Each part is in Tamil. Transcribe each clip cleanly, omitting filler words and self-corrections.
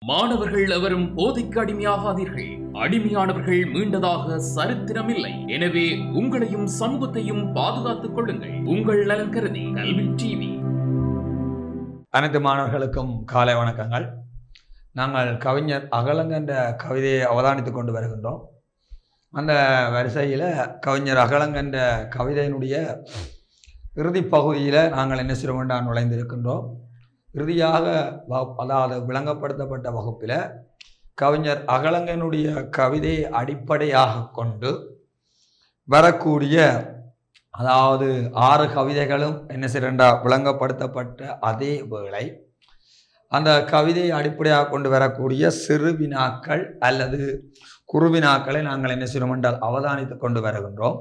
மாணவர்கள் எவரும் போதைக்கு அடிமையாகாதீர்கள். அடிமையானவர்கள் மீண்டதாக சரித்திரமில்லை. எனவே உங்களையும் சமூகத்தையும் பாதுகாத்துக் கொள்ளுங்கள். உங்கள் நலன் கருதி கல்வி டிவி. அனைத்து மாணவர்களுக்கும் காலை வணக்கங்கள். நாங்கள் கவிஞர் அகலங்க என்ற கவிதையை அவதானித்துக் கொண்டு வருகின்றோம். அந்த வரிசையில் கவிஞர் அகலங்க என்ற கவிதையினுடைய இறுதி பகுதியில் நாங்கள் என்ன செய்ய நுழைந்திருக்கின்றோம். இறுதியாக அதாவது விளங்கப்படுத்தப்பட்ட வகுப்பில் கவிஞர் அகலங்கனுடைய கவிதையை அடிப்படையாக கொண்டு வரக்கூடிய அதாவது 6 கவிதைகளும் என்ன செய்யறா விளங்கப்படுத்தப்பட்ட அதே வேளை அந்த கவிதையை அடிப்படையாக கொண்டு வரக்கூடிய சிறு வினாக்கள் அல்லது குறுவினாக்களை நாங்கள் என்ன செய்யணும் என்றால் அவதானித்து கொண்டு வருகின்றோம்.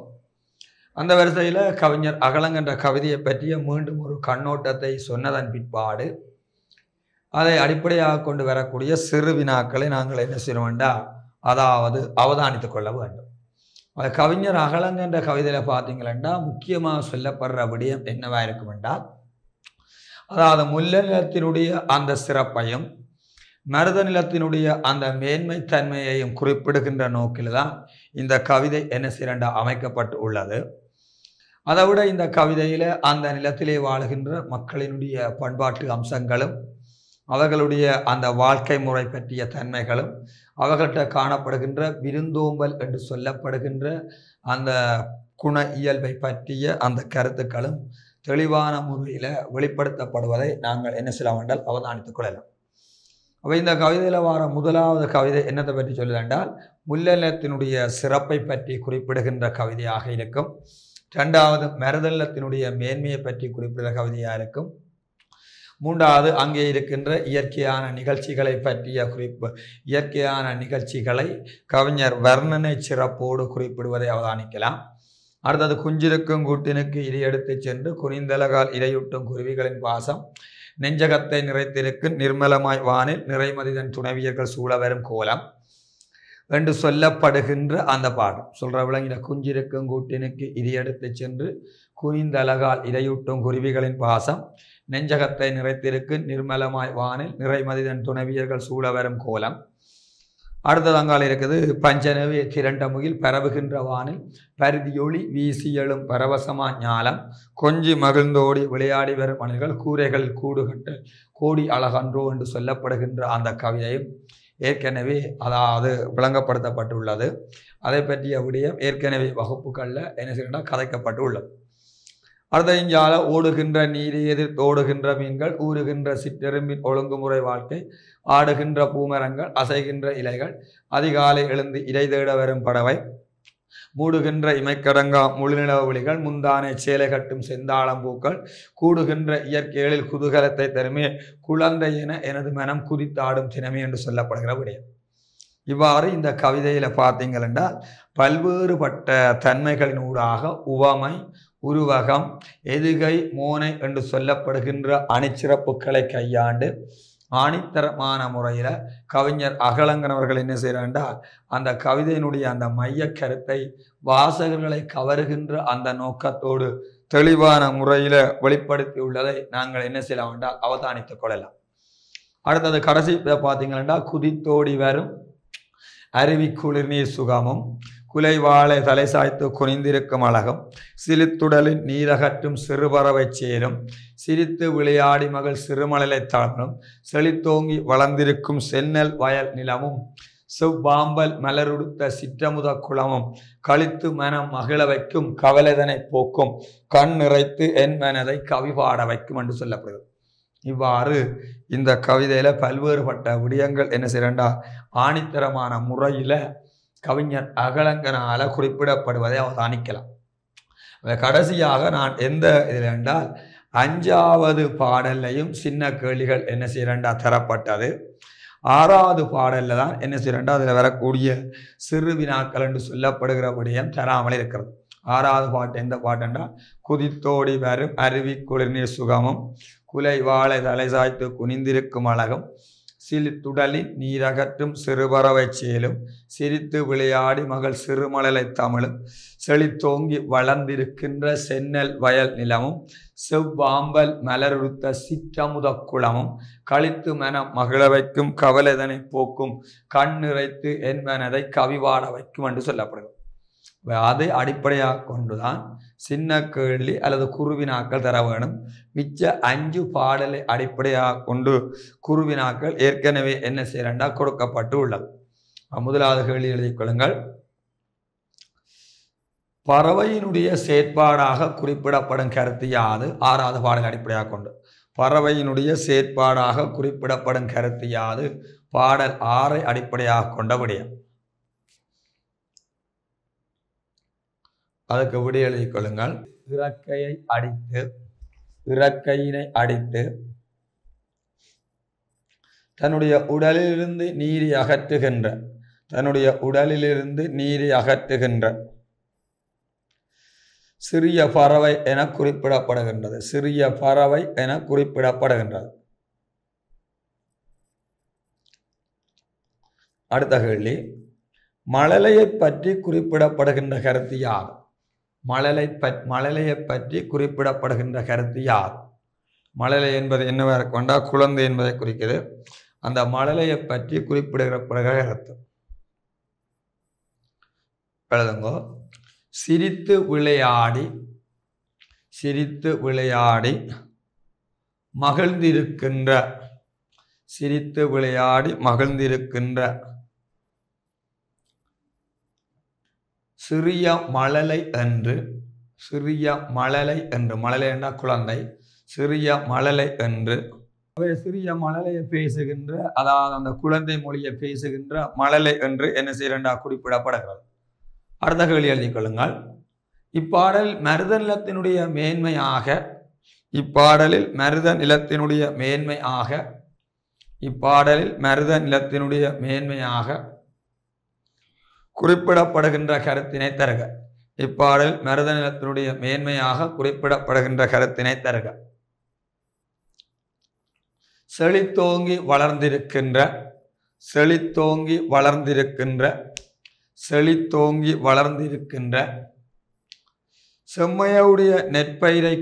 அந்த வரிசையில் கவிஞர் அகலங்க என்ற கவிதையை பற்றிய மீண்டும் ஒரு கண்ணோட்டத்தை சொன்னதன் பிற்பாடு அதை அடிப்படையாக கொண்டு வரக்கூடிய சிறு வினாக்களை நாங்கள் என்ன செய்யணும் என்றால் அதாவது அவதானித்து கொள்ள வேண்டும். கவிஞர் அகலங்க என்ற கவிதையில் பார்த்தீங்களா முக்கியமாக சொல்லப்படுற விடயம் என்னவா இருக்கும் என்றால் அதாவது முல்லை நிலத்தினுடைய அந்த சிறப்பையும் மருத நிலத்தினுடைய அந்த மேன்மை தன்மையையும் குறிப்பிடுகின்ற நோக்கில் தான் இந்த கவிதை என்ன செய்யறா அமைக்கப்பட்டு உள்ளது. அதை விட இந்த கவிதையில் அந்த நிலத்திலே வாழுகின்ற மக்களினுடைய பண்பாட்டு அம்சங்களும் அவர்களுடைய அந்த வாழ்க்கை முறை பற்றிய தன்மைகளும் அவர்கள்ட்ட காணப்படுகின்ற விருந்தோம்பல் என்று சொல்லப்படுகின்ற அந்த குண இயல்பை பற்றிய அந்த கருத்துக்களும் தெளிவான முறையில் வெளிப்படுத்தப்படுவதை நாங்கள் என்ன செய்யலாம் என்றால் அவதானித்துக் கொள்ளலாம். அப்போ இந்த கவிதையில் வர முதலாவது கவிதை என்னத்தை பற்றி சொல்லுதென்றால் முல்லை நிலத்தினுடைய சிறப்பை பற்றி குறிப்பிடுகின்ற கவிதையாக இருக்கும். 2வது மருத நிலத்தினுடைய மேன்மையை பற்றி குறிப்பிடுகிற கவிதையாக இருக்கும். 3வது அங்கே இருக்கின்ற இயற்கையான நிகழ்ச்சிகளை பற்றிய குறிப்பு இயற்கையான நிகழ்ச்சிகளை கவிஞர் வர்ணனை சிறப்போடு குறிப்பிடுவதை அவதானிக்கலாம். அடுத்தது குஞ்சிருக்கும் கூட்டினுக்கு இரை எடுத்து சென்று குனிந்தலகால் இரையூட்டும் குருவிகளின் பாசம் நெஞ்சகத்தை நிறைத்திருக்கும் நிர்மலமாய் வானில் நிறைமதிதன் துணைவியர்கள் சூழ வரும் கோலம் என்று சொல்லப்படுகின்ற அந்த பாடம் சொல்ற விளங்கின குஞ்சிருக்கும் கூட்டினுக்கு இரை எடுத்து சென்று குனிந்தலகால் இரையூட்டும் குருவிகளின் பாசம் நெஞ்சகத்தை நிறைத்திருக்கு நிர்மலமாய் வானில் நிறைமதிதன் துணைவியர்கள் சூழ வரும் கோலம். அடுத்தது அங்கால் இருக்குது பஞ்சனவே திரண்ட முகில் பரவுகின்ற வானில் பரிதியொளி வீசி எழும் பரவசமா ஞாலம் கொஞ்சி மகிழ்ந்தோடி விளையாடி வரும் மனிதர்கள் கூரைகள் கூடுகட்டு கோடி அழகன்றோ என்று சொல்லப்படுகின்ற அந்த கவிதையும் ஏற்கனவே அதாவது விளங்கப்படுத்தப்பட்டுள்ளது. அதை பற்றிய விடயம் ஏற்கனவே வகுப்புகளில் என்ன செய்யணும்னா கதைக்கப்பட்டு உள்ளது. அடுத்த ஓடுகின்ற நீரை எதிர் தோடுகின்ற மீன்கள் ஊறுகின்ற சிற்றெரும்பின் ஒழுங்குமுறை வாழ்க்கை ஆடுகின்ற பூமரங்கள் அசைகின்ற இலைகள் அதிகாலை எழுந்து இறை தேட வரும் பறவை மூடுகின்ற இமைக்கடங்கா முழுநிலவு ஒளிகள் முந்தானை சேலை கட்டும் செந்தாளம்பூக்கள் கூடுகின்ற இயற்கைகளில் குதூகலத்தை தருமே குழந்தை என எனது மனம் குதித்தாடும் தினமே என்று சொல்லப்படுகிற விடயம். இவ்வாறு இந்த கவிதையில பார்த்தீங்கன்னா பல்வேறுபட்ட தன்மைகளின் ஊடாக உவமை உருவகம் எதுகை மோனை என்று சொல்லப்படுகின்ற அணிச்சிறப்புகளை கையாண்டு ஆணித்தரமான முறையில் கவிஞர் அகலங்கன் அவர்கள் என்ன செய்யறாண்டா அந்த கவிதையினுடைய அந்த மைய கருத்தை வாசகர்களை கவருகின்ற அந்த நோக்கத்தோடு தெளிவான முறையில் வெளிப்படுத்தி உள்ளதை நாங்கள் என்ன செய்யலாம் என்றால் அவதானித்துக் கொள்ளலாம். அடுத்தது கடைசி பார்த்தீங்கன்னா குதித்தோடி வரும் அருவி குளிர்நீர் சுகமும் குலை வாழை தலை சாய்த்து குனிந்திருக்கும் அழகும் சிலித்துடலின் நீரகற்றும் சிறுபறவை சேரும் சிரித்து விளையாடி மகள் சிறுமலை தாழ்வும் செழித்தோங்கி வளர்ந்திருக்கும் சென்னல் வயல் நிலமும் செவ்வாம்பல் மலருடுத்த சிற்றமுத குளமும் கழித்து மனம் மகிழ வைக்கும் கவலைதனை போக்கும் கண் நிறைத்து என் மனதை கவி பாட வைக்கும் என்று சொல்லப்படுகிறது. இவ்வாறு இந்த கவிதையில பல்வேறுபட்ட விடயங்கள் என்ன செய்யறா ஆணித்தரமான முறையில கவிஞர் அகலங்கனால குறிப்பிடப்படுவதை அவதானிக்கலாம். கடைசியாக நான் எந்த இதில் என்றால் 5வது பாடல்லையும் சின்ன கேள்விகள் என்ன செய்யறா தரப்பட்டது. 6வது பாடல்ல தான் என்ன செய்யறா அதில் வரக்கூடிய சிறு வினாக்கள் என்று சொல்லப்படுகிற விடயம் தராமல் இருக்கிறது. 6வது பாட்டு எந்த பாட்டுண்டா குதித்தோடி வரும் அருவி குளிர்நீர் சுகமும் குலை வாழை தலை சாய்த்து குனிந்திருக்கும் அழகும் சிலித்துடலின் நீரகற்றும் சிறுபறவை செயலும் சிரித்து விளையாடி மகள் சிறுமழலை தமிழும் செழித்தோங்கி வளர்ந்திருக்கின்ற சென்னல் வயல் நிலமும் செவ்வாம்பல் மலருடுத்த சிற்றமுத குளமும் கழித்து மன மகிழ வைக்கும் கவலைதனை போக்கும் கண் நிறைத்து என் மனதை கவிவாட வைக்கும் என்று சொல்லப்படுகிறது. அதை அடிப்படையாக கொண்டுதான் சின்ன கேள்வி அல்லது குருவினாக்கள் தர வேணும். மிச்ச 5 பாடலை அடிப்படையாக கொண்டு குருவினாக்கள் ஏற்கனவே என்ன செய்யறா கொடுக்கப்பட்டு உள்ளது. முதலாவது கேள்வி எழுதிக் கொள்ளுங்கள். பறவையினுடைய செயற்பாடாக குறிப்பிடப்படும் கருத்து யாது? 6வது பாடலை அடிப்படையாக கொண்டு பறவையினுடைய செயற்பாடாக குறிப்பிடப்படும் கருத்து யாது? பாடல் 6 அடிப்படையாக கொண்ட விடயம். அதுக்கு விடை எழுதிக் கொள்ளுங்கள். இறக்கையினை அடித்து தன்னுடைய உடலிலிருந்து நீரை அகற்றுகின்ற சிறிய பறவை என குறிப்பிடப்படுகின்றது. அடுத்த கேள்வி, மழலையை பற்றி குறிப்பிடப்படுகின்ற கருத்து யார்? மழலையை பற்றி குறிப்பிடப்படுகின்ற கருத்து யார்? மழலை என்பது என்னவாக கொண்டா குழந்தை என்பதை குறிக்கிறது. அந்த மழலையை பற்றி குறிப்பிடப்படுகிற கருத்து எழுதுங்கோ. சிரித்து விளையாடி மகிழ்ந்திருக்கின்ற சிறிய மழலை என்று மழலை என்ற குழந்தை சிறிய மழலை என்று சிறிய மழலையை பேசுகின்ற, அதாவது அந்த குழந்தை மொழியை பேசுகின்ற மழலை என்று என்ன செய்யறா குறிப்பிடப்படுகிறது. அடுத்த கேள்வி எழுதிக் கொள்ளுங்கள். இப்பாடலில் மருத நிலத்தினுடைய மேன்மையாக குறிப்பிடப்படுகின்ற கருத்தினை தருக. இப்பாடலில் மருத நிலத்தினுடைய மேன்மையாக குறிப்பிடப்படுகின்ற கருத்தினை தருக. செழித்தோங்கி வளர்ந்திருக்கின்ற செம்மையுடைய நெற்பயிரை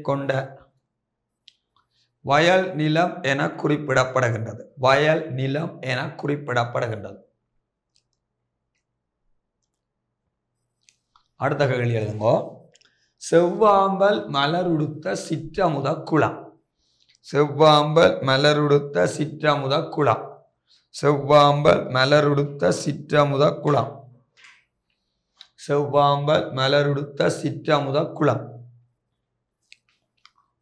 கொண்ட வயல் நிலம் என குறிப்பிடப்படுகின்றது. அடுத்த கேள்வி எழுதுங்கோ. செவ்வாம்பல் மலருடுத்த சிற்றமுத குளம். செவ்வாம்பல் மலருடுத்த சிற்றமுத குளம்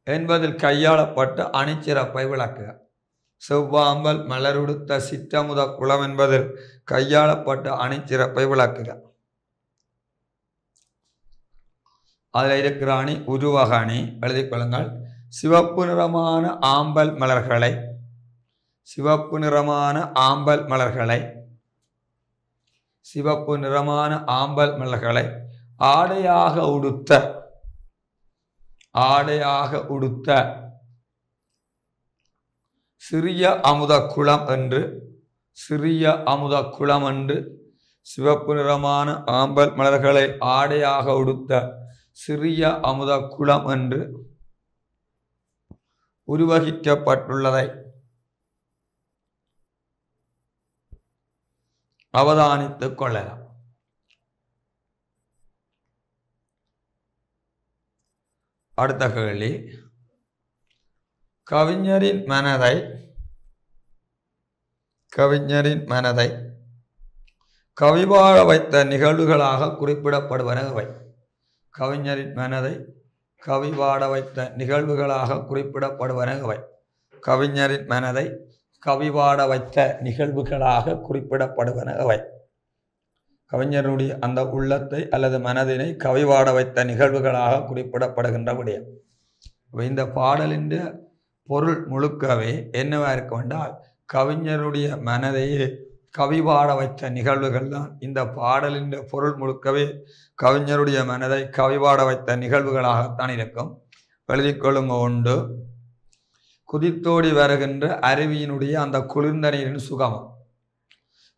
என்பதில் கையாளப்பட்ட அணிச்சிறப்பை விளக்குக. செவ்வாம்பல் மலருடுத்த சிற்றமுத குளம் என்பதில் கையாளப்பட்ட அணிச்சிறப்பை விளக்குக. அதில் இருக்கிற அணி உருவக அணி எழுதிக் கொள்ளுங்கள். சிவப்பு நிறமான ஆம்பல் மலர்களை ஆடையாக உடுத்த சிறிய அமுத குளம் என்று சிவப்பு நிறமான ஆம்பல் மலர்களை ஆடையாக உடுத்த சிறிய அமுத குளம் என்று உருவகிக்கப்பட்டுள்ளதை அவதானித்துக் கொள்ளலாம். அடுத்த கேள்வி, கவிஞரின் மனதை கவிவாழ வைத்த நிகழ்வுகளாக குறிப்பிடப்படுவனவை. கவிஞரின் மனதை கவிவாட வைத்த நிகழ்வுகளாக குறிப்பிடப்படுவனவை. கவிஞரின் மனதை கவிவாட வைத்த நிகழ்வுகளாக குறிப்பிடப்படுவனவை. கவிஞருடைய அந்த உள்ளத்தை அல்லது மனதினை கவிவாட வைத்த நிகழ்வுகளாக குறிப்பிடப்படுகின்ற விடயம். இந்த பாடலின் பொருள் முழுக்கவே என்னவா இருக்க வேண்டால் கவிஞருடைய மனதையே கவி பாட வைத்த நிகழ்வுகள் தான் இந்த பாடலின் பொருள் முழுக்கவே கவிஞருடைய மனதை கவி பாட வைத்த நிகழ்வுகளாகத்தான் இருக்கும். எழுதிக்கொள்ளுங்க. உண்டு குதித்தோடி வருகின்ற அருவியினுடைய அந்த குளிர்ந்த நீரின் சுகமம்.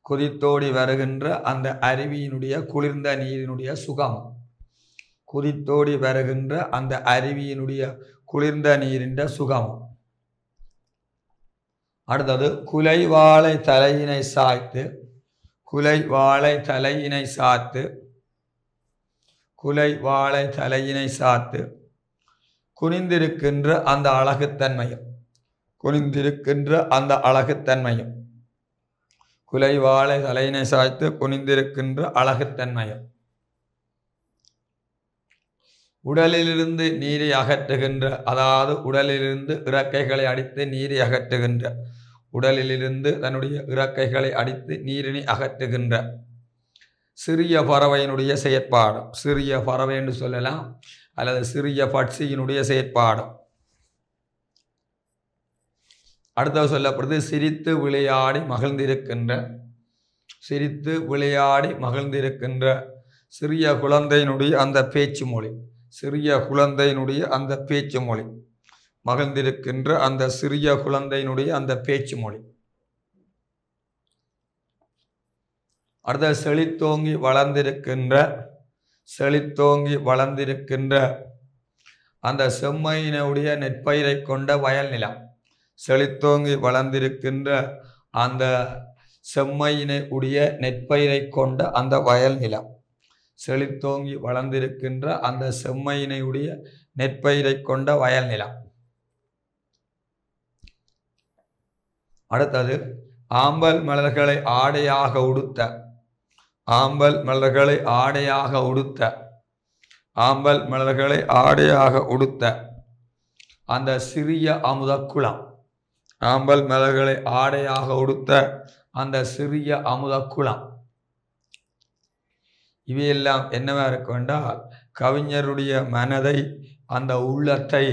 குதித்தோடி வருகின்ற அந்த அருவியினுடைய குளிர்ந்த நீரினுடைய சுகமம். குதித்தோடி வருகின்ற அந்த அருவியினுடைய குளிர்ந்த நீரின் சுகமம். அடுத்தது குலை வாழை தலையினை சாய்த்து, குலை வாழை தலையினை சாத்து, குலை வாழை தலையினை சாத்து குனிந்திருக்கின்ற அந்த அழகுத்தன்மையும், குனிந்திருக்கின்ற அந்த அழகுத்தன்மையும், குலை வாழை தலையினை சாய்த்து குனிந்திருக்கின்ற அழகுத்தன்மையும், உடலிலிருந்து நீரை அகற்றுகின்ற, அதாவது உடலிலிருந்து இறக்கைகளை அடித்து நீரை அகற்றுகின்ற, உடலிலிருந்து தன்னுடைய இறக்கைகளை அடித்து நீரினை அகற்றுகின்ற சிறிய பறவையினுடைய செயற்பாடு. சிறிய பறவை என்று சொல்லலாம், அல்லது சிறிய பட்சியினுடைய செயற்பாடு. அடுத்தது சொல்லப்படுது சிரித்து விளையாடி மகிழ்ந்திருக்கின்ற, சிரித்து விளையாடி மகிழ்ந்திருக்கின்ற சிறிய குழந்தையினுடைய அந்த பேச்சு மொழி. சிறிய குழந்தையினுடைய அந்த பேச்சு மொழி, மகிழ்ந்திருக்கின்ற அந்த சிறிய குழந்தையினுடைய அந்த பேச்சு மொழி. அடுத்த செழித்தோங்கி வளர்ந்திருக்கின்ற, செழித்தோங்கி வளர்ந்திருக்கின்ற அந்த செம்மையினுடைய நெற்பயிரை கொண்ட வயல் நிலம். செழித்தோங்கி வளர்ந்திருக்கின்ற அந்த செம்மையினை உடைய நெற்பயிரை கொண்ட அந்த வயல் நிலம். செழித்தோங்கி வளர்ந்திருக்கின்ற அந்த செம்மையினை உடைய நெற்பயிரை கொண்ட வயல் நிலம். அடுத்தது ஆம்பல் மலர்களை ஆடையாக உடுத்த, ஆம்பல் மலர்களை ஆடையாக உடுத்த, ஆம்பல் மலர்களை ஆடையாக உடுத்த அந்த சிறிய அமுத குளம். ஆம்பல் மலர்களை ஆடையாக உடுத்த அந்த சிறிய அமுத குளம். இவையெல்லாம் என்னவா இருக்கும் என்றால் கவிஞருடைய மனதை, அந்த உள்ளத்தை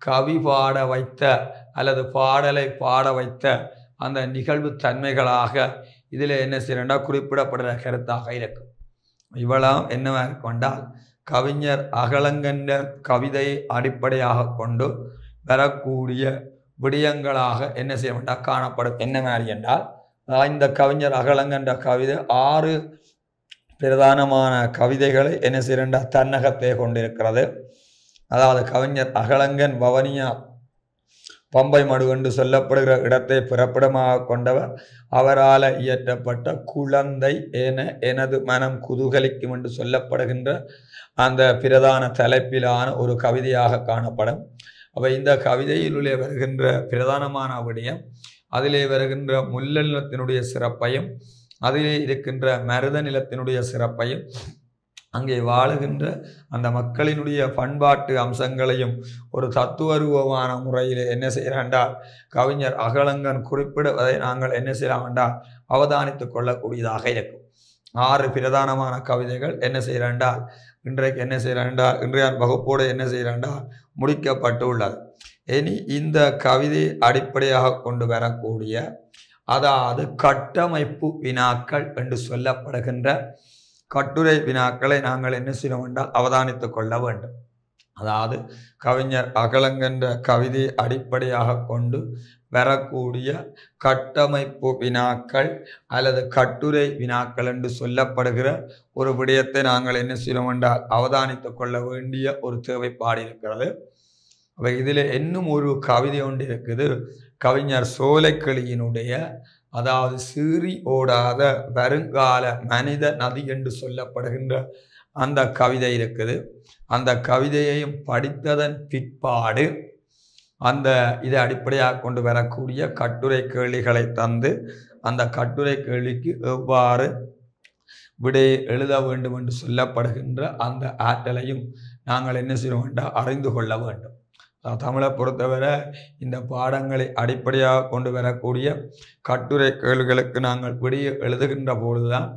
கவி பாட வைத்த அல்லது பாடலை பாட வைத்த அந்த நிகழ்வு தன்மைகளாக இதில் என்ன செய்யறா குறிப்பிடப்படுற கருத்தாக இருக்கும். இவெல்லாம் என்னவா இருக்கும் என்றால் கவிஞர் அகலங்கன்ற கவிதையை அடிப்படையாக கொண்டு வரக்கூடிய விடயங்களாக என்ன செய்ய வேண்டாம் காணப்படும். என்ன மாதிரி என்றால் இந்த கவிஞர் அகலங்கன்ற கவிதை 6 பிரதானமான கவிதைகளை என்ன செய்யறா தன்னகத்தை கொண்டிருக்கிறது. அதாவது கவிஞர் அகலங்கன் வவனியா பம்பை மடு என்று சொல்லப்படுகிற இடத்தை பிறப்பிடமாக கொண்டவர். அவரால் இயற்றப்பட்ட குழந்தை என எனது மனம் குதூகலிக்கும் என்று சொல்லப்படுகின்ற அந்த பிரதான தலைப்பிலான ஒரு கவிதையாக காணப்படும். அவை இந்த கவிதையிலுள்ளே வருகின்ற பிரதானமான விடயம், அதிலே வருகின்ற முல்லை நிலத்தினுடைய சிறப்பையும், அதிலே இருக்கின்ற மருத நிலத்தினுடைய சிறப்பையும், அங்கே வாழுகின்ற அந்த மக்களினுடைய பண்பாட்டு அம்சங்களையும் ஒரு தத்துவரூபமான முறையில் என்ன செய்யறாண்டால் கவிஞர் அகலங்கன் குறிப்பிடுவதை நாங்கள் என்ன செய்யலாம் என்றால் அவதானித்து கொள்ளக்கூடியதாக இருக்கும். 6 பிரதானமான கவிதைகள் என்ன செய்யறாண்டால் இன்றைக்கு என்ன செய்யறாண்டால் இன்றைய வகுப்போடு என்ன செய்யறாண்டால் முடிக்கப்பட்டு உள்ளது. இனி இந்த கவிதை அடிப்படையாக கொண்டு வரக்கூடிய, அதாவது கட்டமைப்பு வினாக்கள் என்று சொல்லப்படுகின்ற கட்டுரை வினாக்களை நாங்கள் என்ன செய்ய வேண்டால் அவதானித்து கொள்ள வேண்டும். அதாவது கவிஞர் அகலங்கன்ற கவிதை அடிப்படையாக கொண்டு வரக்கூடிய கட்டமைப்பு வினாக்கள் அல்லது கட்டுரை வினாக்கள் என்று சொல்லப்படுகிற ஒரு விடயத்தை நாங்கள் என்ன செய்ய வேண்டால் அவதானித்து கொள்ள வேண்டிய ஒரு தேவைப்பாடு இருக்கிறது. அவை இதில் இன்னும் ஒரு கவிதை ஒன்று இருக்குது. கவிஞர் சோலைக்கிளியினுடைய, அதாவது சீறி ஓடாத வருங்கால மனித நதி என்று சொல்லப்படுகின்ற அந்த கவிதை இருக்குது. அந்த கவிதையையும் படித்ததன் பிற்பாடு அந்த இதை அடிப்படையாக கொண்டு வரக்கூடிய கட்டுரை கேள்விகளை தந்து அந்த கட்டுரை கேள்விக்கு எவ்வாறு விடையை எழுத வேண்டும் என்று சொல்லப்படுகின்ற அந்த ஆற்றலையும் நாங்கள் என்ன செய்ய வேண்டாம் அறிந்து கொள்ள வேண்டும். தமிழை பொறுத்தவரை இந்த பாடங்களை அடிப்படையாக கொண்டு வரக்கூடிய கட்டுரை கேள்விகளுக்கு நாங்கள் விடையை எழுதுகின்ற பொழுதுதான்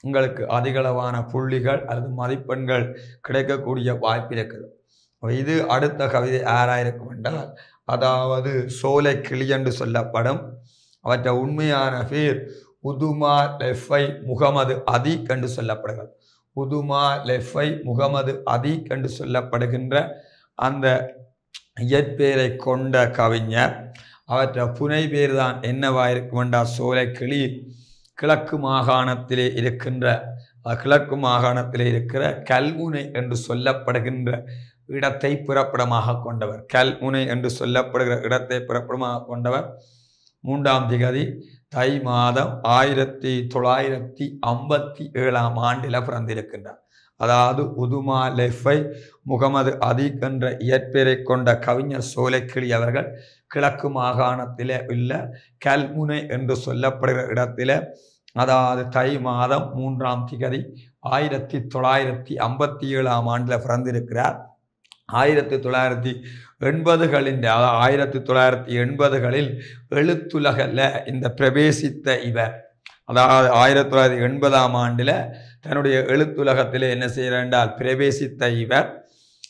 உங்களுக்கு அதிகளவான புள்ளிகள் அல்லது மதிப்பெண்கள் கிடைக்கக்கூடிய வாய்ப்பு இருக்குது. இது அடுத்த கவிதை யாராயிருக்கும் என்றால், அதாவது சோலை கிளி என்று சொல்லப்படும். அவற்றை உண்மையான பேர் உதுமா லெஃபை முகமது அதீக் என்று சொல்லப்படுகிறது. உதுமா லெஃபை முகமது அதீக் என்று சொல்லப்படுகின்ற அந்த இயற்பெயரை கொண்ட கவிஞர். அவற்றை புனை பேர் தான் என்னவாயிருக்கும் என்றால் சோலைக்கிளி. கிழக்கு மாகாணத்திலே இருக்கிற கல்முனை என்று சொல்லப்படுகின்ற இடத்தை பிறப்பிடமாக கொண்டவர். கல்முனை என்று சொல்லப்படுகிற இடத்தை பிறப்பிடமாக கொண்டவர். 3ஆம் திகதி தை மாதம் 1957ஆம் ஆண்டில் பிறந்திருக்கின்றார். அதாவது உதுமா லெஃபை முகமது அதீக் என்ற இயற்பெயரை கொண்ட கவிஞர் சோலைக்கிளி அவர்கள் கிழக்கு மாகாணத்திலே உள்ள கல்முனை என்று சொல்லப்படுகிற இடத்திலே, அதாவது தை மாதம் 3ஆம் திகதி 1957ஆம் ஆண்டில் பிறந்திருக்கிறார். 1980களில் எழுத்துலகில் இந்த பிரவேசித்த இவர், அதாவது 1980ஆம் ஆண்டில் தன்னுடைய எழுத்துலகத்திலே என்ன செய்கிறார் பிரவேசித்த இவர்.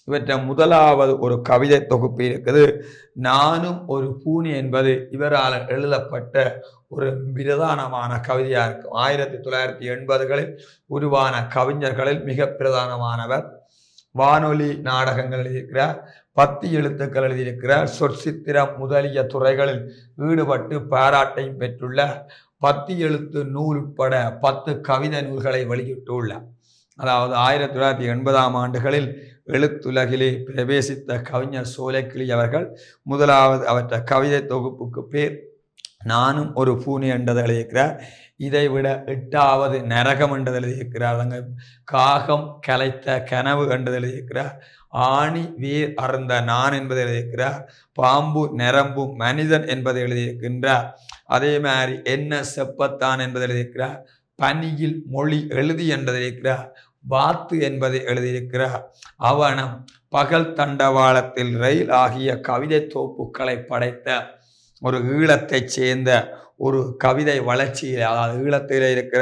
இவற்றை முதலாவது ஒரு கவிதை தொகுப்பு இருக்குது. நானும் ஒரு பூனி என்பது இவரால் எழுதப்பட்ட ஒரு பிரதானமான கவிதையாக இருக்கும். 1980களில் உருவான கவிஞர்களில் மிக பிரதானமானவர். வானொலி நாடகங்கள் எழுதியிருக்கிறார், பத்தி எழுத்துக்கள் எழுதியிருக்கிறார், சொற்சித்திரம் முதலிய துறைகளில் ஈடுபட்டு பாராட்டையும் பெற்றுள்ள பத்தி எழுத்து நூல் உட்பட 10 கவிதை நூல்களை வெளியிட்டுள்ளார். அதாவது 1980ஆம் ஆண்டுகளில் எழுத்துலகிலே பிரவேசித்த கவிஞர் சோலைக்கிளி அவர்கள் முதலாவது அவற்றை கவிதை தொகுப்புக்கு பேர் நானும் ஒரு பூனி என்றது எழுதியிருக்கிறார். இதைவிட 8வது நரகம் என்றது எழுதியிருக்கிறார். அங்கே காகம் கலைத்த கனவு என்றது எழுதியிருக்கிறார். ஆணி வேர் அறந்த நான் என்பதை எழுதியிருக்கிறார். பாம்பு நரம்பு மனிதன் என்பதை எழுதியிருக்கின்றார். அதே மாதிரி என்ன செப்பத்தான் என்பதை எழுதியிருக்கிறார். பனியில் மொழி எழுதி என்பதை எழுதியிருக்கிறார். வாத்து என்பதை எழுதியிருக்கிறார். அவனம், பகல் தண்டவாளத்தில் ரயில் ஆகிய கவிதை தொகுப்புகளை படைத்த ஒரு ஈழத்தைச் சேர்ந்த ஒரு கவிதை வளர்ச்சியில், அதாவது ஈழத்தில் இருக்கிற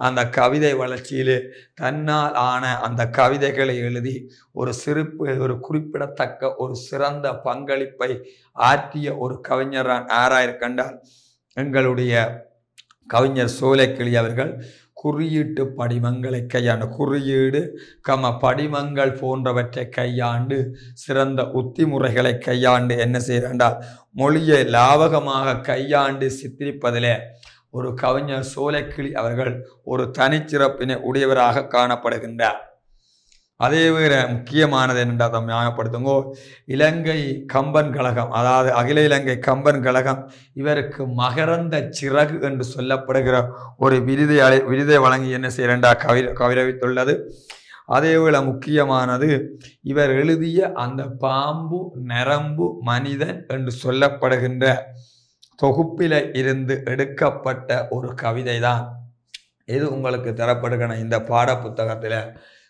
அந்த கவிதை வளர்ச்சியிலே தன்னால் ஆன அந்த கவிதைகளை எழுதி ஒரு குறிப்பிடத்தக்க ஒரு சிறந்த பங்களிப்பை ஆற்றிய ஒரு கவிஞர் ஆராயிருக்கின்றார் எங்களுடைய கவிஞர் சோலைக்கிளி அவர்கள். குறியீட்டு படிமங்களை கையாண்டு, குறியீடு படிமங்கள் போன்றவற்றை கையாண்டு சிறந்த உத்திமுறைகளை கையாண்டு என்ன செய்கிறாண்டால் மொழியை லாவகமாக கையாண்டு சித்தரிப்பதிலே ஒரு கவிஞர் சோலைக்கிளி அவர்கள் ஒரு தனிச்சிறப்பினை உடையவராக காணப்படுகின்றார். அதே வேற முக்கியமானது என்னென்றால் தம் ஞாபகப்படுத்துங்கோ, இலங்கை கம்பன் கழகம், அதாவது அகில இலங்கை கம்பன் கழகம் இவருக்கு மகரந்த சிறகு என்று சொல்லப்படுகிற ஒரு விருதை வழங்கி என்ன செய்யறா கௌரவித்துள்ளது. அதேவேளை முக்கியமானது இவர் எழுதிய அந்த பாம்பு நரம்பு மனிதன் என்று சொல்லப்படுகின்ற தொகுப்பில இருந்து எடுக்கப்பட்ட ஒரு கவிதை தான் இது உங்களுக்கு தரப்படுகிற இந்த பாட புத்தகத்தில்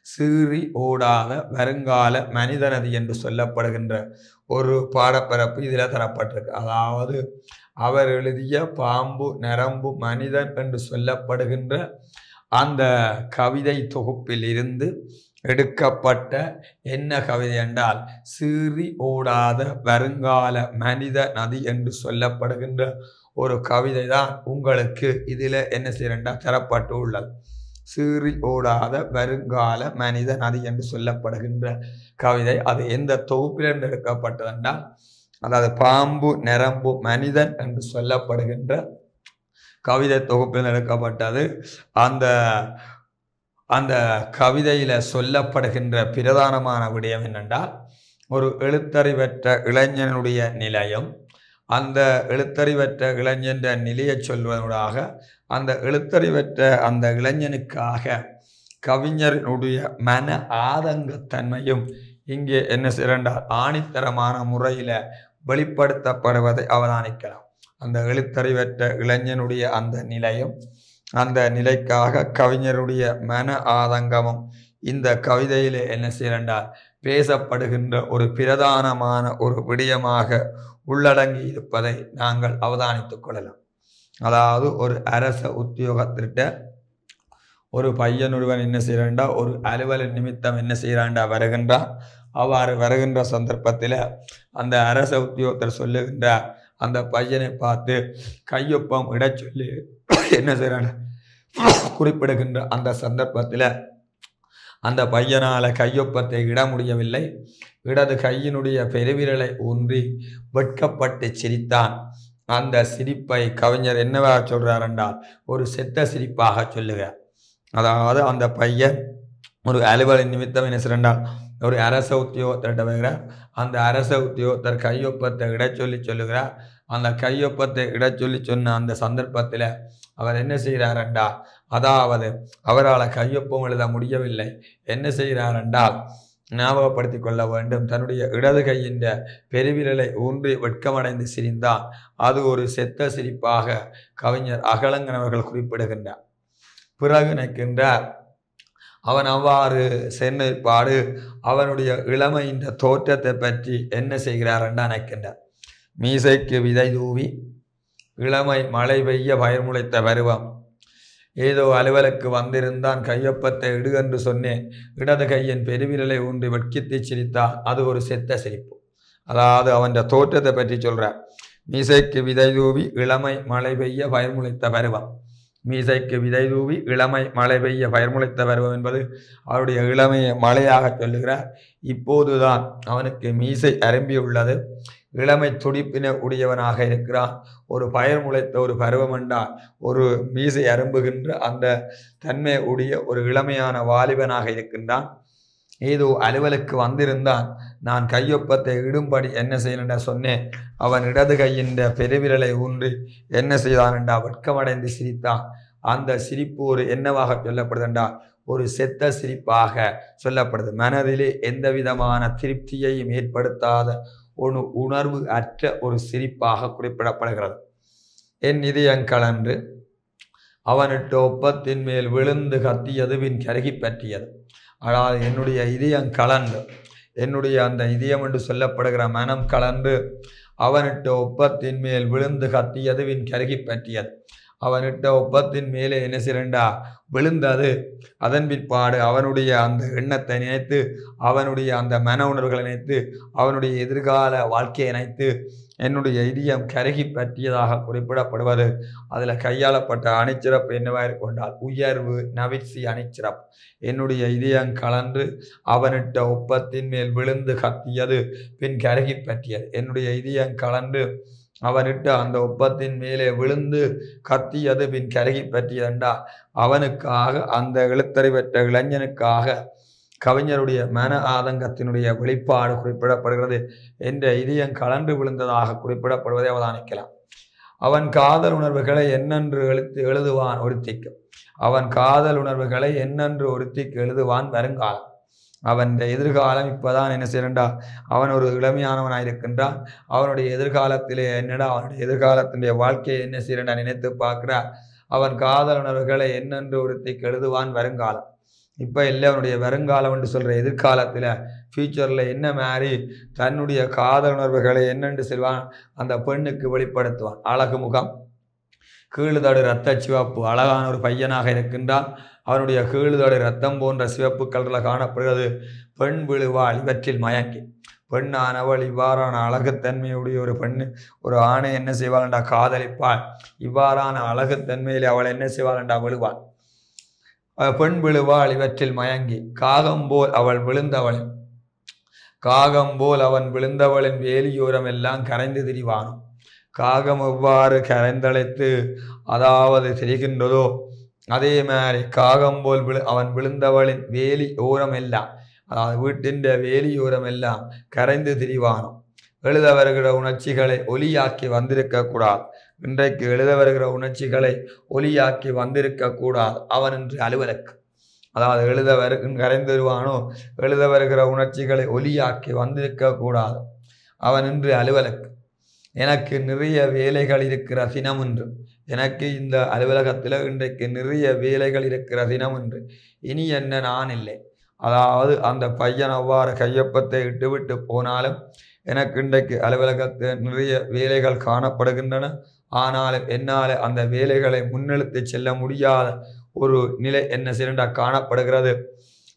சீறி ஓடாத வருங்கால மனிதனது என்று சொல்லப்படுகின்ற ஒரு பாடப்பரப்பு இதில் தரப்பட்டிருக்கு. அதாவது அவர் எழுதிய பாம்பு நரம்பு மனிதன் என்று சொல்லப்படுகின்ற அந்த கவிதை தொகுப்பில் இருந்து எடுக்கப்பட்ட என்ன கவிதை என்றால் சீறி ஓடாத வருங்கால மனித நதி என்று சொல்லப்படுகின்ற ஒரு கவிதை தான் உங்களுக்கு இதில் என்ன செய்யறா தரப்பட்டு உள்ளது. சீறி ஓடாத வருங்கால மனித நதி என்று சொல்லப்படுகின்ற கவிதை அது எந்த தொகுப்பிலிருந்து எடுக்கப்பட்டதென்றால், அதாவது பாம்பு நரம்பு மனிதன் என்று சொல்லப்படுகின்ற கவிதை தொகுப்பில் எடுக்கப்பட்டது. அந்த கவிதையில சொல்லப்படுகின்ற பிரதானமான விடயம் என்னென்றால், ஒரு எழுத்தறிவற்ற இளைஞனுடைய நிலையம், அந்த எழுத்தறிவற்ற இளைஞன் நிலையை சொல்வதனூடாக அந்த எழுத்தறிவற்ற அந்த இளைஞனுக்காக கவிஞரினுடைய மன ஆதங்கத்தன்மையும் இங்கே என்ன செய்யறால் ஆணித்தரமான முறையில் வெளிப்படுத்தப்படுவதை அவதானிக்கலாம். அந்த எழுத்தறிவற்ற இளைஞனுடைய அந்த நிலையும் அந்த நிலைக்காக கவிஞருடைய மன ஆதங்கமும் இந்த கவிதையிலே என்ன செய்யறால் பேசப்படுகின்ற ஒரு பிரதானமான ஒரு விடயமாக உள்ளடங்கி இருப்பதை நாங்கள் அவதானித்துக் கொள்ளலாம். அதாவது ஒரு அரச உத்தியோகத்திட்ட ஒரு பையனொருவன் என்ன செய்யறாண்டா ஒரு அலுவலர் நிமித்தம் என்ன செய்யறாண்டா வருகின்றான். அவ்வாறு வருகின்ற சந்தர்ப்பத்தில் அந்த அரச உத்தியோகத்தர் சொல்லுகின்றார் அந்த பையனை பார்த்து கையொப்பம் இட சொல்லி என்ன செய்கிறான் குறிப்பிடுகின்ற அந்த சந்தர்ப்பத்தில் அந்த பையனால் கையொப்பத்தை இட முடியவில்லை. இடது கையினுடைய பெருவிரலை ஊன்றி வெட்கப்பட்டு சிரித்தான். அந்த சிரிப்பை கவிஞர் என்னவாக சொல்கிறார் என்றால் ஒரு செத்த சிரிப்பாக சொல்லுகிறார். அதாவது அந்த பையன் ஒரு அலுவலை நிமித்தம் என்ன செய்கிறார், ஒரு அரச உத்தியோகத்திட்ட வருகிறார். அந்த அரச உத்தியோகத்தர் கையொப்பத்தை இட சொல்லி சொல்லுகிறார். அந்த கையொப்பத்தை இட சொல்லி சொன்ன அந்த சந்தர்ப்பத்தில் அவர் என்ன செய்கிறார் என்றால், அதாவது அவரால் கையொப்பம் எழுத முடியவில்லை. என்ன செய்கிறார் என்றால், ஞாபகப்படுத்தி கொள்ள வேண்டும், தன்னுடைய இடது கையின் பெருவிரலை ஊன்றி வெட்கமடைந்து சிரிந்தான். அது ஒரு செத்த சிரிப்பாக கவிஞர் அகலங்கன் அவர்கள் குறிப்பிடுகின்றார். பிறகு நிற்கின்றார், அவன் அவ்வாறு சென்னைப்பாடு அவனுடைய இளமையின் தோற்றத்தை பற்றி என்ன செய்கிறார் என்றால் நினைக்கின்றார். மீசைக்கு விதை தூவி இளமை மழை பெய்ய பயிர் முளைத்த பருவம். ஏதோ அலுவலுக்கு வந்திருந்தான், கையொப்பத்தை இடு என்று சொன்னேன். இடது கையின் பெருவிரலை ஊன்றி வெட்கித்து சிரித்தான். அது ஒரு செத்த சிரிப்பு. அதாவது அவன் தோற்றத்தை பற்றி சொல்றார். மீசைக்கு விதை தூவி இளமை மழை பெய்ய பயிர் முளைத்த பருவம். மீசைக்கு விதை தூவி இளமை மழை பெய்ய பயிர் முளைத்த பருவம் என்பது அவருடைய இளமையை மழையாக சொல்லுகிறார். இப்போதுதான் அவனுக்கு மீசை அரும்பியுள்ளது, இளமை துடிப்பின உடையவனாக இருக்கிறான். ஒரு பயிர் முளைத்த ஒரு பருவம் என்றால் ஒரு மீசை அரும்புகின்ற அந்த தன்மை உடைய ஒரு இளமையான வாலிபனாக இருக்கின்றான். ஏதோ அலுவலுக்கு வந்திருந்தான், நான் கையொப்பத்தை இடும்படி என்ன செய்யலண்டா சொன்னேன். அவன் இடது கையின் பெருவிரலை ஊன்றி என்ன செய்தான் என்றா வெட்கமடைந்து சிரித்தான். அந்த சிரிப்பு ஒரு என்னவாக சொல்லப்படுதுண்டா ஒரு செத்த சிரிப்பாக சொல்லப்படுது. மனதிலே எந்த விதமான திருப்தியையும் ஏற்படுத்தாத ஒரு உணர்வு அற்ற ஒரு சிரிப்பாக குறிப்பிடப்படுகிறது. என் இதயம் கலன்று அவனிட்ட ஒப்பத்தின் மேல் விழுந்து கத்தியது பின் கருகி பற்றியது. அதாவது என்னுடைய இதயம் கலந்து, என்னுடைய அந்த இதயம் என்று சொல்லப்படுகிற மனம் கலந்து அவனிட்ட ஒப்பத்தின் மேல் விழுந்து கத்தியது பின் கருகி பற்றியது. அவனிட்ட ஒப்பத்தின் மேலே என்ன செய்யண்டா விழுந்தது. அதன் பிற்பாடு அவனுடைய அந்த எண்ணத்தை நினைத்து, அவனுடைய அந்த மன உணர்வுகளை நினைத்து, அவனுடைய எதிர்கால வாழ்க்கையை நினைத்து என்னுடைய இதயம் கருகி பற்றியதாக குறிப்பிடப்படுவது. அதில் கையாளப்பட்ட அணிச்சிறப்பு என்னவாக கொண்டால் உயர்வு நவிர்ச்சி அணிச்சிறப்பு. என்னுடைய இதயம் கலந்து அவனிட்ட ஒப்பத்தின் மேல் விழுந்து கத்தியது பின் கருகி பற்றியது. என்னுடைய இதயம் கலந்து அவனிட்ட அந்த ஒப்பத்தின் மேலே விழுந்து கத்தியது பின் கருகி பற்றியதென்றா அவனுக்காக, அந்த எழுத்தறிவற்ற இளைஞனுக்காக கவிஞருடைய மன ஆதங்கத்தினுடைய வெளிப்பாடு குறிப்பிடப்படுகிறது. என்ற இதயம் கலந்து விழுந்ததாக குறிப்பிடப்படுவதை அவதானிக்கலாம். அவன் காதல் உணர்வுகளை என்னென்று எழுதுவான் ஒருத்திக்கு. அவன் காதல் உணர்வுகளை என்னென்று ஒருத்திக்கு எழுதுவான் வருங்காலம். அவன் எதிர்காலம் இப்போதான் என்ன செய்யண்டா, அவன் ஒரு இளமையானவனாயிருக்கின்றான். அவனுடைய எதிர்காலத்திலே என்னடா அவனுடைய எதிர்காலத்தினுடைய வாழ்க்கையை என்ன செய்யண்டா நினைத்து பார்க்கிறார். அவன் காதல் உணர்வுகளை என்னென்று ஒருத்திக்கு எழுதுவான் வருங்காலம். இப்போ இல்லை, அவனுடைய வருங்காலம் என்று சொல்கிற எதிர்காலத்தில் ஃபியூச்சரில் என்ன மாதிரி தன்னுடைய காதல் உணர்வுகளை என்னென்று சொல்வான் அந்த பெண்ணுக்கு வெளிப்படுத்துவான். அழகு முகம், கீழுதடு இரத்த சிவப்பு, அழகான ஒரு பையனாக இருக்கின்றான். அவனுடைய கீழுதடு ரத்தம் போன்ற சிவப்பு கலரில் காணப்படுகிறது. பெண் விழுவாள் இவற்றில் மயங்கி. பெண்ணானவள் இவ்வாறான அழகுத்தன்மையுடைய ஒரு பெண்ணு ஒரு ஆணை என்ன செய்வாள் என்றா காதலிப்பாள். இவ்வாறான அழகுத்தன்மையில் அவள் என்ன செய்வாள் என்றா விழுவாள். பெண் விழுவாள் இவற்றில் மயங்கி. காகம்போல் அவள் விழுந்தவள், காகம்போல் அவன் விழுந்தவளின் வேலியோரம் எல்லாம் கரைந்து திரிவானும். காகம் எவ்வாறு கரைந்தழைத்து அதாவது தெரிகின்றதோ அதே மாதிரி காகம்போல் அவன் விழுந்தவளின் வேலி ஓரம் எல்லாம், அதாவது வீட்டின் வேலியோரம் எல்லாம் கரைந்து திரிவானும். எழுத வருகிற உணர்ச்சிகளை ஒலியாக்கி வந்திருக்கக்கூடாது. இன்றைக்கு எழுத வருகிற உணர்ச்சிகளை ஒலியாக்கி வந்திருக்கக்கூடாது அவன் என்று அலுவலுக்கு. அதாவது கரைந்து வருவானோ எழுத வருகிற உணர்ச்சிகளை ஒலியாக்கி வந்திருக்கக்கூடாது அவன் என்று அலுவலுக்கு. எனக்கு நிறைய வேலைகள் இருக்கிற தினம் என்று, எனக்கு இந்த அலுவலகத்தில் இன்றைக்கு நிறைய வேலைகள் இருக்கிற தினம் என்று, இனி என்ன நான் இல்லை. அதாவது அந்த பையன் அவ்வாறு கையொப்பத்தை இட்டுவிட்டு போனாலும் எனக்கு இன்றைக்கு அலுவலகத்தில் நிறைய வேலைகள் காணப்படுகின்றன. ஆனாலும் என்னால் அந்த வேலைகளை முன்னெடுத்து செல்ல முடியாத ஒரு நிலை என்ன சிறண்டா காணப்படுகிறது.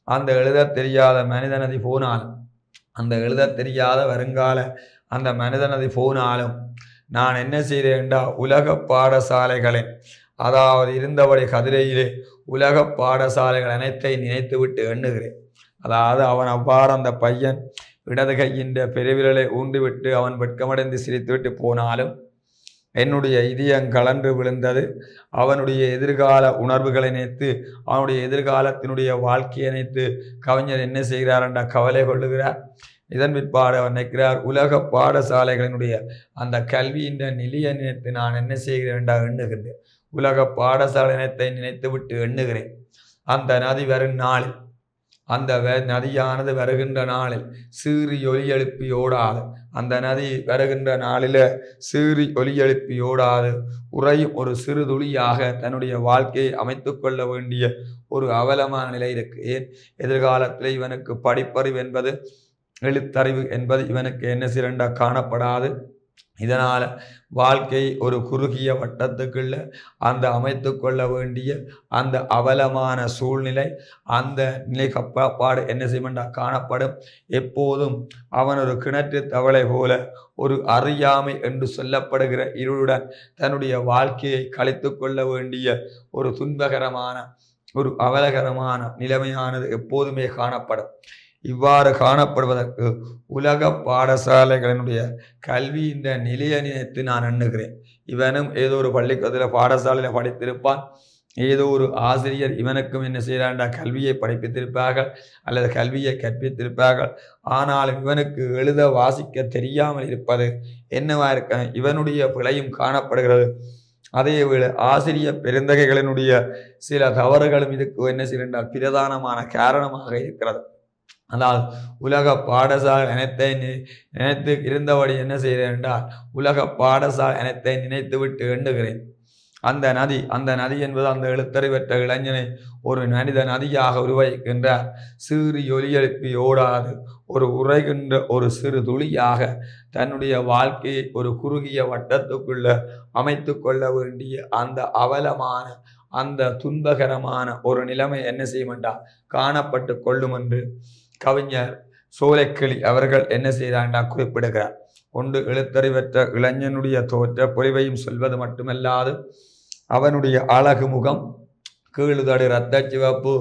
அந்த எழுத தெரியாத மனிதனதி போனாலும், அந்த எழுத தெரியாத வருங்கால அந்த மனிதனதி போனாலும் நான் என்ன செய்கிறேன்டா உலக பாடசாலைகளின் அதாவது இருந்தபடி கதிரையிலே உலக பாடசாலைகள் அனைத்தை நினைத்துவிட்டு எண்ணுகிறேன். அதாவது அவன் அவ்வாறு அந்த பையன் இடது கையின் பெருவிரலை ஊண்டிவிட்டு அவன் வெட்கமடைந்து சிரித்துவிட்டு போனாலும் என்னுடைய இதயம் கலன்று விழுந்தது. அவனுடைய எதிர்கால உணர்வுகளை நினைத்து, அவனுடைய எதிர்காலத்தினுடைய வாழ்க்கையை நினைத்து கவிஞர் என்ன செய்கிறார் என்ற கவலை கொள்ளுகிறார். இதன் பிற்பாடு அவர் நினைக்கிறார், உலக பாடசாலைகளினுடைய அந்த கல்வியின் நிலையை நினைத்து நான் என்ன செய்கிறேன் என்றால் எண்ணுகின்றேன். உலக பாடசாலை நினைத்தை நினைத்து விட்டு எண்ணுகிறேன். அந்த நதி வரும் நாளில், அந்த நதியானது வருகின்ற நாளில் சீறி ஒலி எழுப்பி ஓடாது. அந்த நதி வருகின்ற நாளில் சீறி ஒலி எழுப்பி ஓடாது. உறையும் ஒரு சிறு துளியாக தன்னுடைய வாழ்க்கையை அமைத்து கொள்ள வேண்டிய ஒரு அவலமான நிலை இருக்கு. ஏன் எதிர்காலத்தில் இவனுக்கு படிப்பறிவு என்பது, எழுத்தறிவு என்பது இவனுக்கு என்ன சிறண்டா காணப்படாது. இதனால் வாழ்க்கை ஒரு குறுகிய வட்டத்துக்குள்ள அந்த அமைத்து கொள்ள வேண்டிய அந்த அவலமான சூழ்நிலை, அந்த நிலை கப்பாடு என்ன செய்யண்டா காணப்படும். எப்போதும் அவன் ஒரு கிணற்று தவளை போல ஒரு அறியாமை என்று சொல்லப்படுகிற இருளுடன் தன்னுடைய வாழ்க்கையை கழித்து கொள்ள வேண்டிய ஒரு துன்பகரமான ஒரு அவலகரமான நிலைமையானது எப்போதுமே காணப்படும். இவ்வாறு காணப்படுவதற்கு உலக பாடசாலைகளினுடைய கல்வியின் நிலையை நினைத்து நான் எண்ணுகிறேன். இவனும் ஏதோ ஒரு பள்ளிக்கூடத்தில் பாடசாலையில் படித்திருப்பான். ஏதோ ஒரு ஆசிரியர் இவனுக்கும் என்ன செய்கிறாண்டா கல்வியை படிப்பித்திருப்பார்கள் அல்லது கல்வியை கற்பித்திருப்பார்கள். ஆனால் இவனுக்கு எழுத வாசிக்க தெரியாமல் இருப்பது என்னவா இருக்க இவனுடைய பிழையும் காணப்படுகிறது. அதேவேளை ஆசிரியர் பெருந்தகைகளினுடைய சில தவறுகளும் இதுக்கு என்ன செய்கின்றால் பிரதானமான காரணமாக இருக்கிறது. அதாவது உலக பாடசாலை அனைத்தை நினைத்து இருந்தபடி என்ன செய்கிறேன் என்றால் உலக பாடசாலை அனைத்தை நினைத்து விட்டு எண்ணுகிறேன். அந்த நதி என்பது அந்த எழுத்தறிவற்ற இளைஞனை ஒரு மனித நதியாக உருவாக்கின்றார். சீறி ஒலி எழுப்பி ஓடாது ஒரு உறைகின்ற ஒரு சிறு துளியாக தன்னுடைய வாழ்க்கையை ஒரு குறுகிய வட்டத்துக்குள்ள அமைத்து கொள்ள வேண்டிய அந்த அவலமான அந்த துன்பகரமான ஒரு நிலைமை என்ன செய்யமாட்டார் காணப்பட்டு கொள்ளும் என்று கவிஞர் சோலைக்கிளி அவர்கள் என்ன செய்தாண்டா குறிப்பிடுகிறார். ஒன்று எழுத்தறிவற்ற இளைஞனுடைய தோற்ற பொலிவையும் சொல்வது மட்டுமல்லாது அவனுடைய அழகு முகம், கீழுதடு இரத்த சிவப்பு,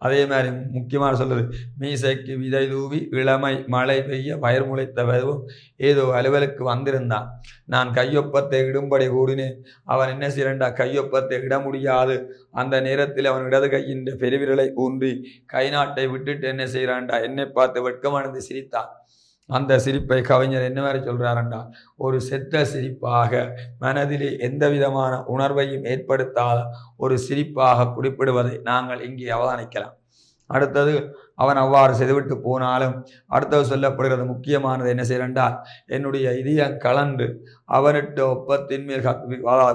அதே மாதிரி முக்கியமான சொல்லுது மீசைக்கு விதை தூவி இளமை மழை பெய்ய பயிர் முளைத்த பருவம். ஏதோ அலுவலுக்கு வந்திருந்தான். நான் கையொப்பத்தை இடும்படி கூறினேன். அவன் என்ன செய்யண்டா கையொப்பத்தை இட முடியாது. அந்த நேரத்தில் அவன் இடது கையின் பெருவிரலை ஊன்றி கை நாட்டை விட்டுட்டு என்ன செய்யறான்டா என்னை பார்த்து வெட்கமடைந்து சிரித்தான். அந்த சிரிப்பை கவிஞர் என்ன மாதிரி சொல்றாரண்டா ஒரு செத்த சிரிப்பாக, மனதிலே எந்த விதமான உணர்வையும் ஏற்படுத்தாத ஒரு சிரிப்பாக குறிப்பிடுவதை நாங்கள் இங்கே அவதானிக்கலாம். அடுத்தது அவன் அவ்வாறு செய்துவிட்டு போனாலும் அடுத்தது சொல்லப்படுகிறது முக்கியமானது என்ன செய்யறால் என்னுடைய இதயம் கலந்து அவனிட்ட ஒப்பத்தின் மேல்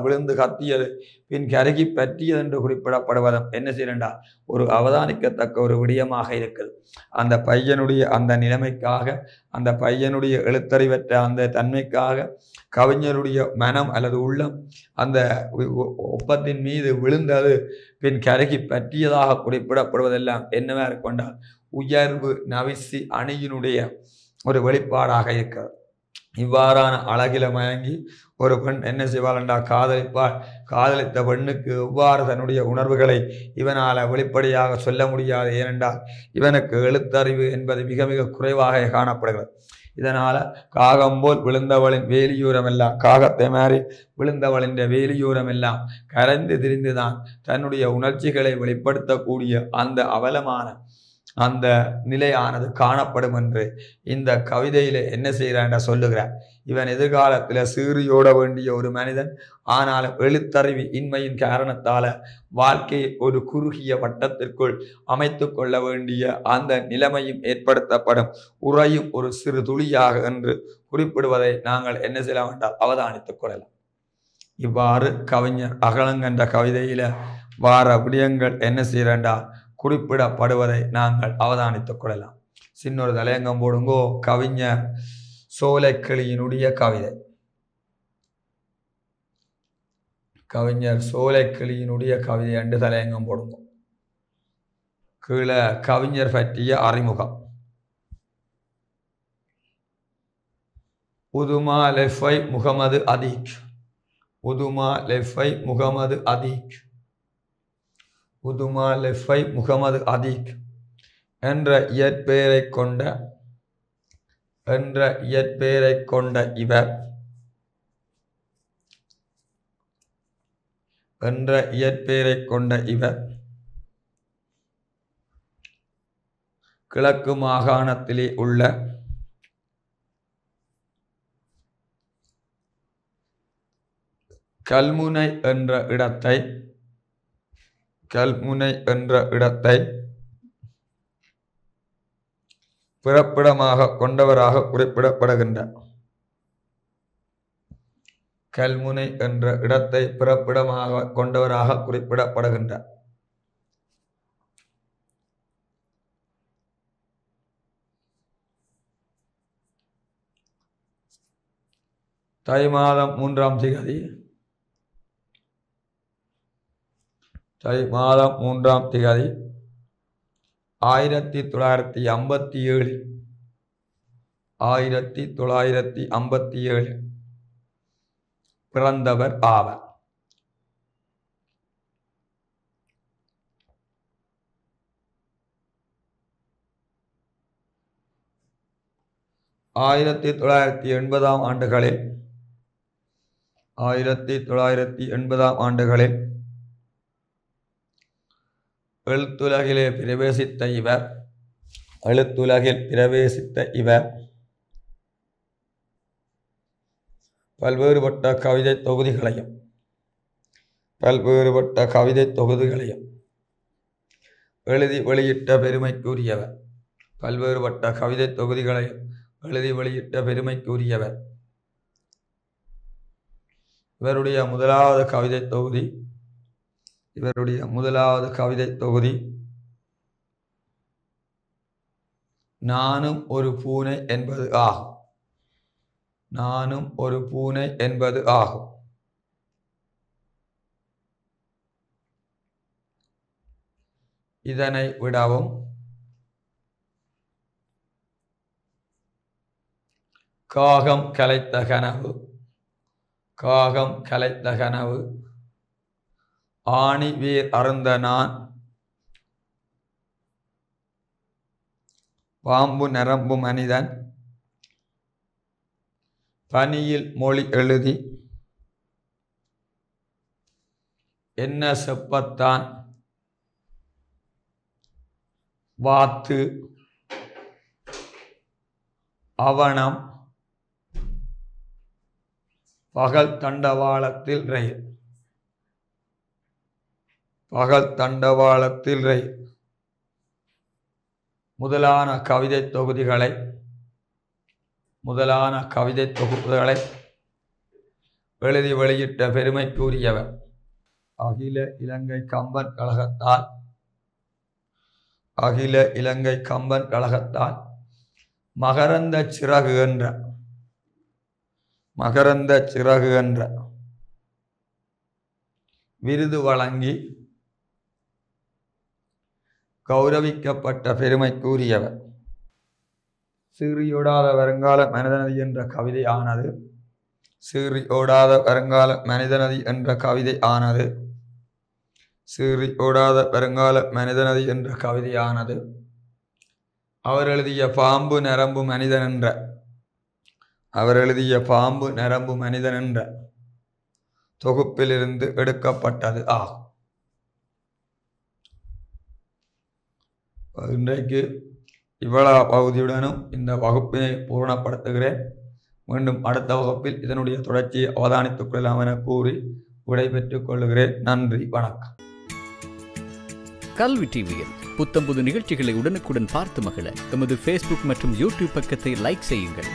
விழுந்து கத்தியது பின் கருகி பற்றியது என்று குறிப்பிடப்படுவதும் என்ன செய்யறா ஒரு அவதானிக்கத்தக்க ஒரு விடயமாக இருக்குது. அந்த பையனுடைய அந்த நிலைமைக்காக, அந்த பையனுடைய எழுத்தறிவற்ற அந்த தன்மைக்காக கவிஞருடைய மனம் அல்லது உள்ளம் அந்த ஒப்பத்தின் மீது விழுந்தது பின் கருகி பற்றியதாக குறிப்பிடப்படுவதெல்லாம் என்னவா கொண்டால் உயர்வு நவிசி அணியினுடைய ஒரு வெளிப்பாடாக இருக்கிறது. இவ்வாறான அழகில மயங்கி ஒரு பெண் என்ன செய்வாள் காதலிப்பாள். காதலித்த பெண்ணுக்கு எவ்வாறு தன்னுடைய உணர்வுகளை இவனால் வெளிப்படையாக சொல்ல முடியாது. ஏனென்றால் இவனுக்கு எழுத்தறிவு என்பது மிக மிக குறைவாக காணப்படுகிறது. இதனால காகம் போல் விழுந்தவளின் வேலியூரம் எல்லாம், காகத்தை மாதிரி விழுந்தவளின் வேலியூரம் எல்லாம் கரைந்து திரிந்துதான் தன்னுடைய உணர்ச்சிகளை வெளிப்படுத்தக்கூடிய அந்த அவலமான அந்த நிலையானது காணப்படும் என்று இந்த கவிதையில என்ன செய்கிறான் சொல்லுகிறார். இவன் எதிர்காலத்தில் சீறியோட வேண்டிய ஒரு மனிதன், ஆனாலும் எழுத்தறிவு இன்மையின் காரணத்தால வாழ்க்கையை ஒரு குறுகிய வட்டத்திற்குள் அமைத்து கொள்ள வேண்டிய அந்த நிலைமையும் ஏற்படுத்தப்படும், உறையும் ஒரு சிறு துளியாக என்று குறிப்பிடுவதை நாங்கள் என்ன செய்யலாம் என்றால் அவதானித்துக் கொள்ளலாம். இவ்வாறு கவிஞர் அகலங்கன்ற கவிதையில வார விடயங்கள் என்ன செய்யறாண்டால் குறிப்பிடப்படுவதை நாங்கள் அவதானித்துக் கொள்ளலாம். சின்னொரு தலையங்கம் போடுங்கோ. கவிஞர் சோலைக்கிளியினுடைய கவிதை. கவிஞர் சோலைக்கிளியினுடைய கவிதை என்று தலையங்கம் போடுங்க. கீழே கவிஞர் பற்றிய அறிமுகம். உதுமா லெஃபை முகமது அதீக். உதுமா லெஃபை முகமது அதீக். உதுமா லெஃபை முகமது அதீக் என்ற இயற்பெயரைக் கொண்ட இவர் கிழக்கு மாகாணத்திலே உள்ள கல்முனை என்ற இடத்தை பிறப்பிடமாக கொண்டவராக குறிப்பிடப்படுகின்றார். கல்முனை என்ற இடத்தை பிறப்பிடமாக கொண்டவராக குறிப்பிடப்படுகின்றார். தை மாதம் 3ஆம் திகதி 1957 பிறந்தவர் ஆவார். ஆயிரத்தி 1980 ஆண்டுகளில் எழுத்துலகில் பிரவேசித்த இவர் பல்வேறுபட்ட கவிதை தொகுதிகளையும் எழுதி வெளியிட்ட பெருமைக்குரியவர். இவருடைய முதலாவது கவிதை தொகுதி நானும் ஒரு பூனை என்பது ஆகும். இதனை விடவும் காகம் கலைத்த கனவு, ஆணி வேர் அருந்த நான், பாம்பு நரம்பு மனிதன், பனியில் மொழி எழுதி, என்ன செப்பத்தான், வாத்து, அவனம், பகல் தண்டவாளத்தில் ரயில் முதலான கவிதை தொகுதிகளை எழுதி வெளியிட்ட பெருமைக்குரியவர். அகில இலங்கை கம்பன் கழகத்தால் மகரந்த சிறகு என்ற விருது வழங்கி கௌரவிக்கப்பட்ட பெருமைக்குரியவர். சீறியோடாத வருங்கால மனிதநதி என்ற கவிதையானது அவர் எழுதிய பாம்பு நரம்பு மனிதன் என்ற தொகுப்பிலிருந்து எடுக்கப்பட்டது ஆகும். இன்றைக்கு இவ்வளவு பகுதியுடனும் இந்த வகுப்பினை பூரணப்படுத்துகிறேன். மீண்டும் அடுத்த வகுப்பில் இதனுடைய தொடர்ச்சியை அவதானித்துக் கொள்ளலாம் என கூறி விடைபெற்றுக் கொள்கிறேன். நன்றி, வணக்கம். கல்வி டிவியில் புத்தம்புது நிகழ்ச்சிகளை உடனுக்குடன் பார்த்து மகிழ எமது Facebook மற்றும் YouTube பக்கத்தை லைக் செய்யுங்கள்.